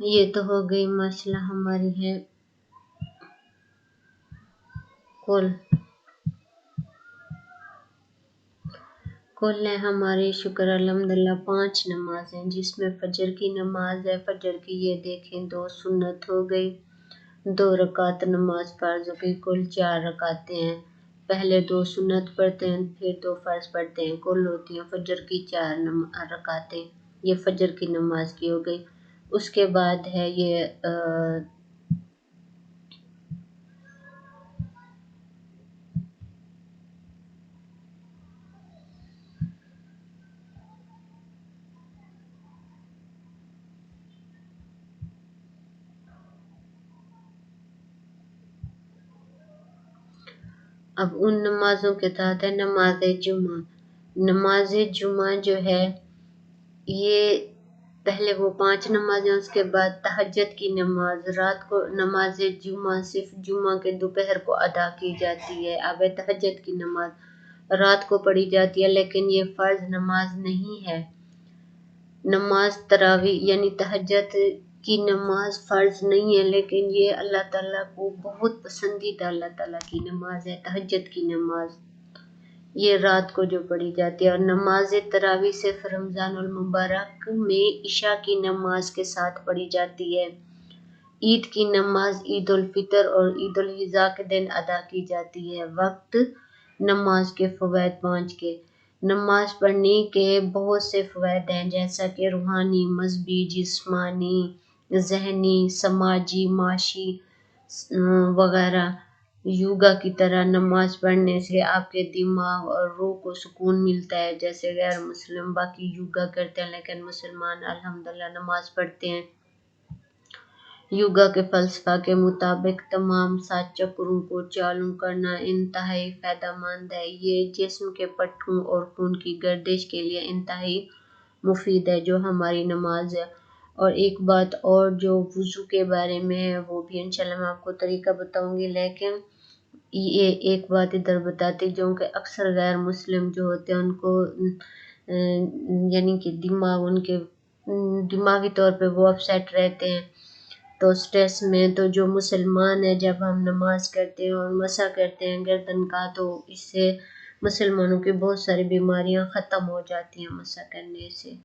یہ تو ہو گئی مسئلہ ہماری ہے کل ہے ہماری شکر الحمدللہ 5 نمازیں، جس میں فجر کی نماز ہے۔ فجر کی یہ دیکھیں 2 سنت ہو گئی، 2 رکعت نماز فرض ہو گئی، کل 4 رکعتیں ہیں۔ پہلے 2 سنت پڑھتے ہیں، پھر 2 فرض پڑھتے ہیں، کل ہوتی ہیں فجر کی 4 رکعتیں۔ یہ فجر کی نماز کی ہو گئی۔ اس کے بعد ہے یہ اب ان نمازوں کے ساتھ ہے نماز جمعہ۔ نماز جمعہ جو ہے یہ پہلے وہ 5 نمازیں، اس کے بعد تہجد کی نماز رات کو، نماز جمعہ صرف جمعہ کے دوپہر کو ادا کی جاتی ہے۔ اب تہجد کی نماز رات کو پڑھی جاتی ہے، لیکن یہ فرض نماز نہیں ہے۔ نماز تراویح یعنی تہجد کی نماز فرض نہیں ہے، لیکن یہ اللہ تعالیٰ کو بہت پسندیدہ اللہ تعالیٰ کی نماز ہے تہجد کی نماز، یہ رات کو جو پڑھی جاتی ہے۔ اور نماز تراویح صرف رمضان المبارک میں عشاء کی نماز کے ساتھ پڑھی جاتی ہے۔ عید کی نماز عید الفطر اور عید الاضحیٰ کے دن ادا کی جاتی ہے۔ وقت نماز کے فوائد 5 کے۔ نماز پڑھنے کے بہت سے فوائد ہیں، جیسا کہ روحانی، مذہبی، جسمانی، ذہنی، سماجی، معاشی وغیرہ۔ یوگا کی طرح نماز پڑھنے سے آپ کے دماغ اور روح کو سکون ملتا ہے، جیسے غیر مسلم باقی یوگا کرتے ہیں لیکن مسلمان الحمدللہ نماز پڑھتے ہیں۔ یوگا کے فلسفہ کے مطابق تمام 7 چکروں کو چالو کرنا انتہائی فائدہ مند ہے۔ یہ جسم کے پٹھوں اور خون کی گردش کے لیے انتہائی مفید ہے، جو ہماری نماز ہے۔ اور ایک بات اور جو وضو کے بارے میں ہے، وہ بھی انشاءاللہ میں آپ کو طریقہ بتاؤں گی، لیکن یہ ایک بات ادھر بتاتی جو کہ اکثر غیر مسلم جو ہوتے ہیں ان کو یعنی کہ ان کے دماغی طور پہ وہ اپسیٹ رہتے ہیں، تو سٹریس میں، تو جو مسلمان ہیں جب ہم نماز کرتے ہیں اور مسح کرتے ہیں گردن کا، تو اس سے مسلمانوں کی بہت ساری بیماریاں ختم ہو جاتی ہیں مسح کرنے سے۔